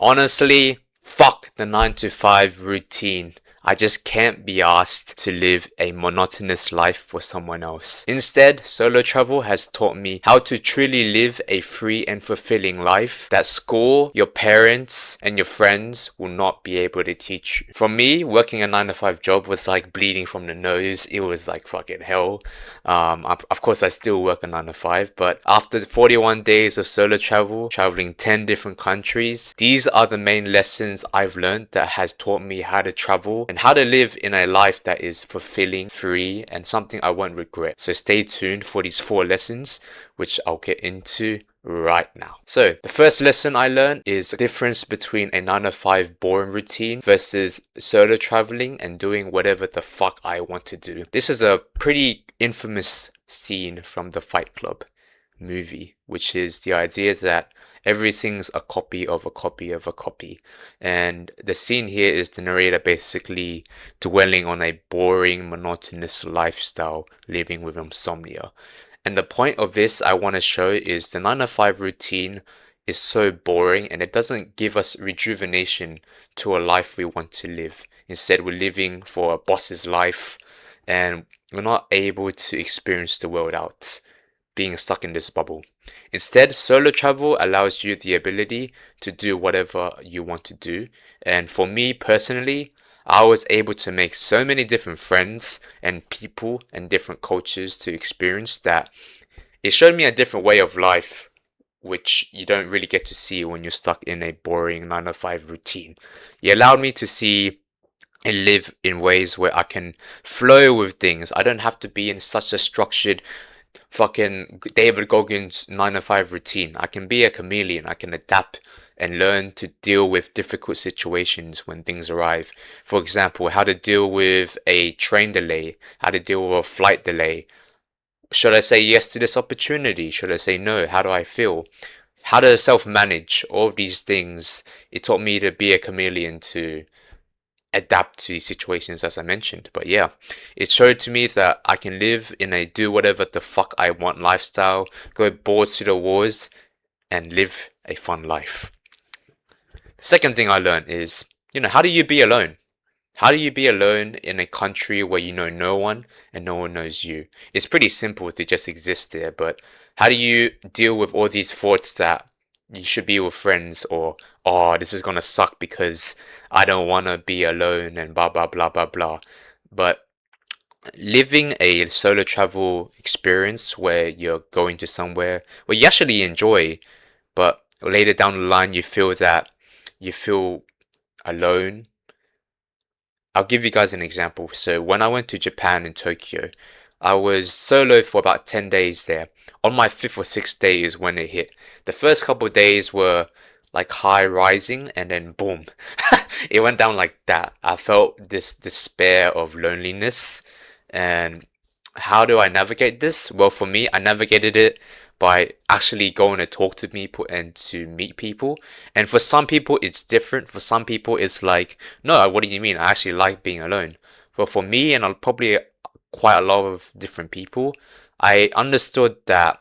Honestly, fuck the 9 to 5 routine. I just can't be asked to live a monotonous life for someone else. Instead, solo travel has taught me how to truly live a free and fulfilling life that school, your parents, and your friends will not be able to teach you. For me, working a 9 to 5 job was like bleeding from the nose. It was like fucking hell. Of course, I still work a 9 to 5, but after 41 days of solo travel, traveling 10 different countries, these are the main lessons I've learned that has taught me how to travel and how to live in a life that is fulfilling, free, and something I won't regret. So stay tuned for these 4 lessons, which I'll get into right now. So the first lesson I learned is the difference between a 9 to 5 boring routine versus solo traveling and doing whatever the fuck I want to do. This is a pretty infamous scene from the Fight Club movie, which is the idea that everything's a copy of a copy of a copy. And the scene here is the narrator basically dwelling on a boring, monotonous lifestyle, living with insomnia. And the point of this I want to show is the 9 to 5 routine is so boring and it doesn't give us rejuvenation to a life we want to live. Instead, we're living for a boss's life and we're not able to experience the world out, being stuck in this bubble. Instead, solo travel allows you the ability to do whatever you want to do. And for me personally, I was able to make so many different friends and people and different cultures to experience that it showed me a different way of life, which you don't really get to see when you're stuck in a boring 9 to 5 routine. It allowed me to see and live in ways where I can flow with things. I don't have to be in such a structured fucking David Goggins 9 to 5 routine. I can be a chameleon. I can adapt and learn to deal with difficult situations when things arrive. For example, how to deal with a train delay, how to deal with a flight delay. Should I say yes to this opportunity? Should I say no? How do I feel? How to self manage all of these things. It taught me to be a chameleon, to adapt to these situations as I mentioned. But yeah, it showed to me that I can live in a do whatever the fuck I want lifestyle, go bored to the wars, and live a fun life. The second thing I learned is, how do you be alone? How do you be alone in a country where you know no one and no one knows you? It's pretty simple to just exist there, but how do you deal with all these thoughts that you should be with friends, or oh, this is gonna suck because I don't wanna be alone and blah blah blah blah blah. But living a solo travel experience where you're going to somewhere where you actually enjoy, but later down the line you feel alone. I'll give you guys an example. So when I went to Japan in Tokyo, I was solo for about 10 days there. On my fifth or sixth day is when it hit. The first couple of days were like high rising and then boom. It went down like that. I felt this despair of loneliness. And how do I navigate this? Well, for me, I navigated it by actually going to talk to people and to meet people. And for some people, it's different. For some people, it's like, no, what do you mean? I actually like being alone. But for me, and I'll probably quite a lot of different people, I understood that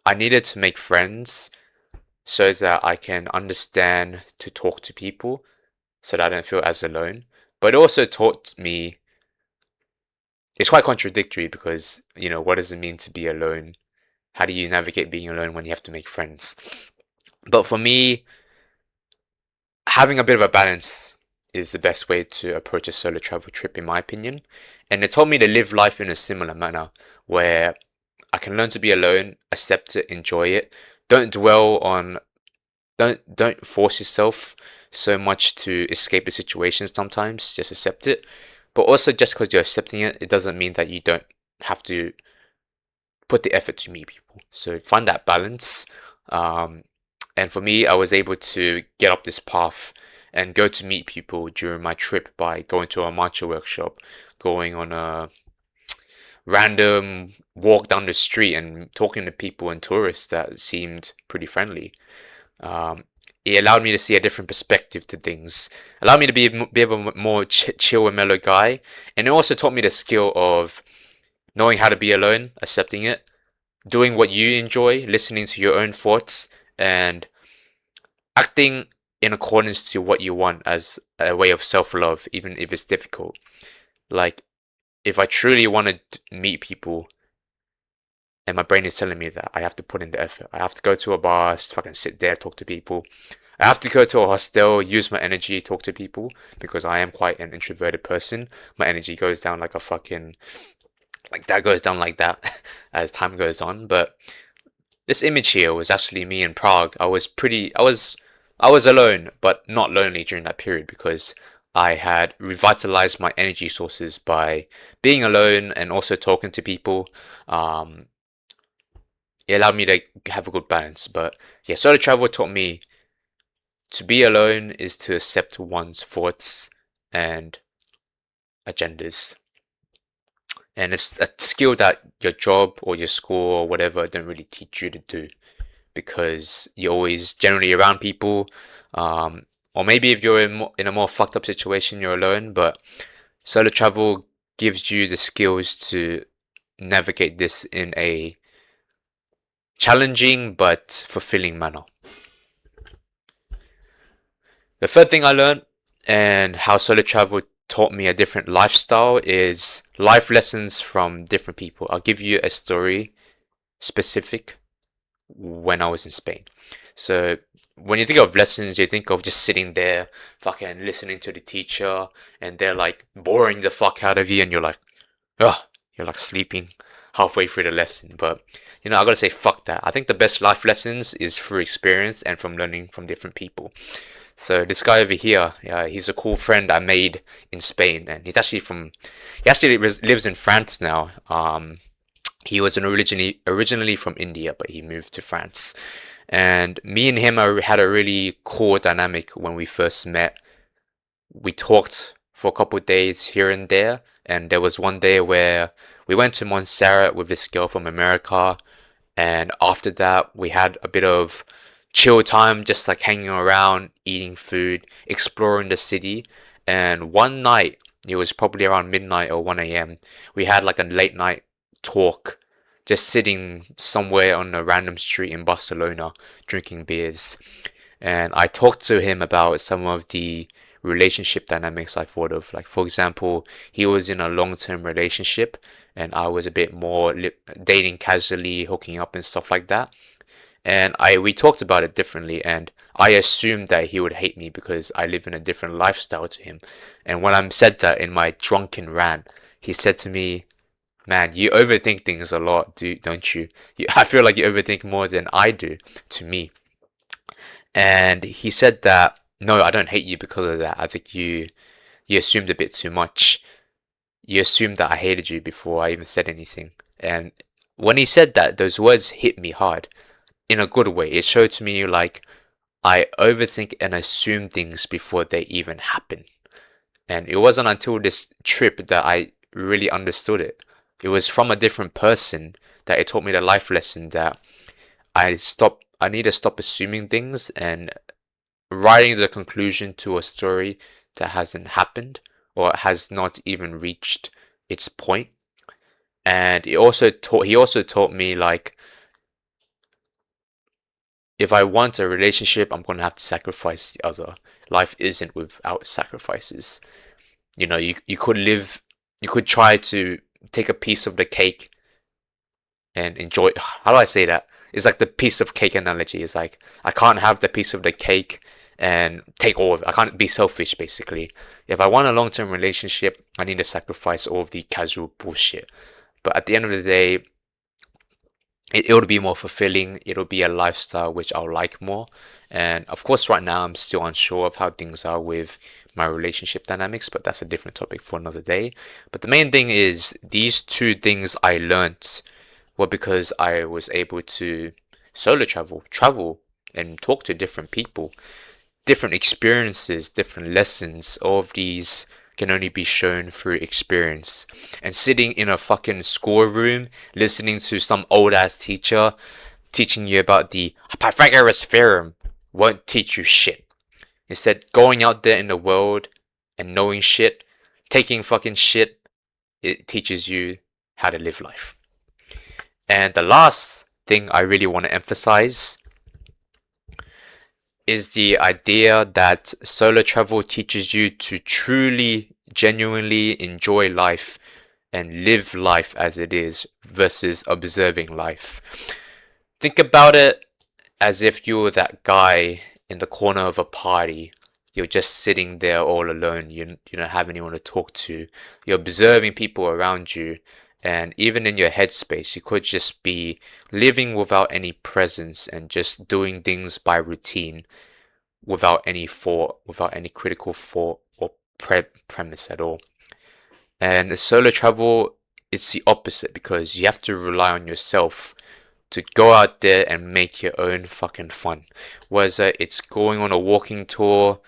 I needed to make friends so that I can understand to talk to people so that I don't feel as alone. But it also taught me it's quite contradictory because, what does it mean to be alone? How do you navigate being alone when you have to make friends? But for me, having a bit of a balance is the best way to approach a solo travel trip, in my opinion. And it taught me to live life in a similar manner where I can learn to be alone, accept it, enjoy it. Don't dwell on, don't force yourself so much to escape the situation sometimes. Just accept it. But also, just because you're accepting it, it doesn't mean that you don't have to put the effort to meet people. So find that balance. Um, and for me, I was able to get up this path and go to meet people during my trip by going to a matcha workshop, going on a random walk down the street and talking to people and tourists that seemed pretty friendly. Um, it allowed me to see a different perspective to things. Allowed me to be a more chill and mellow guy, and it also taught me the skill of knowing how to be alone, accepting it, doing what you enjoy, listening to your own thoughts, and acting in accordance to what you want as a way of self-love, even if it's difficult. Like, if I truly want to meet people and my brain is telling me that I have to put in the effort, I have to go to a bar, fucking sit there, talk to people. I have to go to a hostel, use my energy, talk to people, because I am quite an introverted person. My energy goes down like a fucking, like that goes down like that as time goes on. But this image here was actually me in Prague. I was alone, but not lonely during that period because I had revitalized my energy sources by being alone and also talking to people. Um, it allowed me to have a good balance. But yeah, solo travel taught me to be alone is to accept one's thoughts and agendas. And it's a skill that your job or your school or whatever don't really teach you to do because you're always generally around people. Or maybe if you're in a more fucked up situation, you're alone. But solo travel gives you the skills to navigate this in a challenging but fulfilling manner. The third thing I learned and how solo travel taught me a different lifestyle is life lessons from different people. I'll give you a story specific when I was in Spain. So when you think of lessons, you think of just sitting there, fucking listening to the teacher, and they're like boring the fuck out of you, and you're like, ugh, you're like sleeping halfway through the lesson. But I gotta say, fuck that. I think the best life lessons is through experience and from learning from different people. So this guy over here, he's a cool friend I made in Spain, and he actually lives in France now. He was originally from India, but he moved to France. And me and him had a really cool dynamic when we first met. We talked for a couple of days here and there, and there was one day where we went to Montserrat with this girl from America, and after that we had a bit of chill time, just like hanging around, eating food, exploring the city. And one night, it was probably around midnight or 1 a.m., we had like a late night talk, just sitting somewhere on a random street in Barcelona, drinking beers. And I talked to him about some of the relationship dynamics I thought of. Like, for example, he was in a long-term relationship, and I was a bit more dating casually, hooking up and stuff like that. And we talked about it differently, and I assumed that he would hate me because I live in a different lifestyle to him. And when I said that in my drunken rant, he said to me, "Man, you overthink things a lot, don't you? I feel like you overthink more than I do," to me. And he said that, "No, I don't hate you because of that. I think you assumed a bit too much. You assumed that I hated you before I even said anything." And when he said that, those words hit me hard in a good way. It showed to me like I overthink and assume things before they even happen. And it wasn't until this trip that I really understood it. It was from a different person that it taught me the life lesson that I need to stop assuming things and writing the conclusion to a story that hasn't happened or has not even reached its point. And he also taught me like if I want a relationship, I'm gonna have to sacrifice the other. Life isn't without sacrifices. You could try to take a piece of the cake and enjoy. How do I say that? It's like the piece of cake analogy. It's like I can't have the piece of the cake and take all of it. I can't be selfish, basically. If I want a long-term relationship, I need to sacrifice all of the casual bullshit. But at the end of the day, it'll be more fulfilling. It'll be a lifestyle which I'll like more. And of course, right now I'm still unsure of how things are with my relationship dynamics, but that's a different topic for another day. But the main thing is these two things I learned were because I was able to solo travel and talk to different people, different experiences, different lessons. All of these can only be shown through experience. And sitting in a fucking schoolroom, listening to some old ass teacher teaching you about the Pythagoras theorem won't teach you shit. Instead, going out there in the world and knowing shit, taking fucking shit, it teaches you how to live life. And the last thing I really want to emphasize is the idea that solo travel teaches you to truly, genuinely enjoy life and live life as it is versus observing life. Think about it as if you were that guy in the corner of a party. You're just sitting there all alone. You don't have anyone to talk to. You're observing people around you. And even in your headspace, you could just be living without any presence and just doing things by routine without any thought, without any critical thought or premise at all. And solo travel, it's the opposite because you have to rely on yourself to go out there and make your own fucking fun. Whether it's going on a walking tour,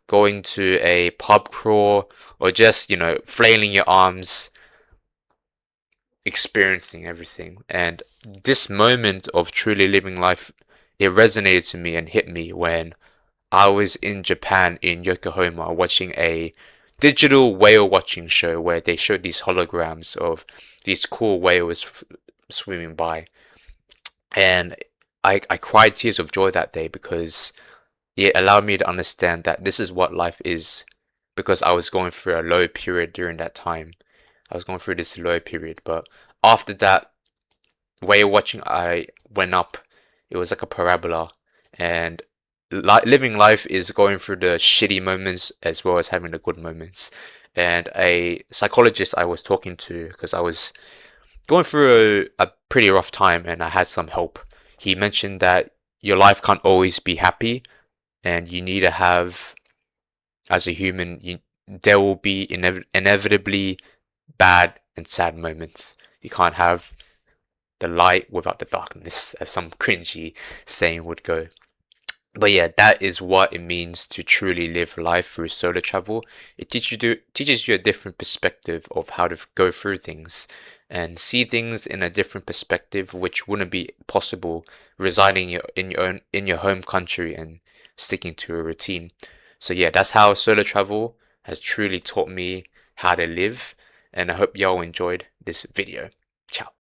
going to a pub crawl, or just, flailing your arms, experiencing everything. And this moment of truly living life, it resonated to me and hit me when I was in Japan in Yokohama watching a digital whale watching show where they showed these holograms of these cool whales swimming by. And I cried tears of joy that day because it allowed me to understand that this is what life is because I was going through a low period during that time. I was going through this low period, but after that whale watching, I went up. It was like a parabola, and living life is going through the shitty moments as well as having the good moments. And a psychologist I was talking to, because I was going through a pretty rough time and I had some help, he mentioned that your life can't always be happy and you need to have, as a human, there will be inevitably bad and sad moments. You can't have the light without the darkness, as some cringy saying would go. But yeah, that is what it means to truly live life through solo travel. It teaches you a different perspective of how to go through things and see things in a different perspective, which wouldn't be possible residing in your home country and sticking to a routine. So yeah, that's how solo travel has truly taught me how to live, and I hope y'all enjoyed this video. Ciao.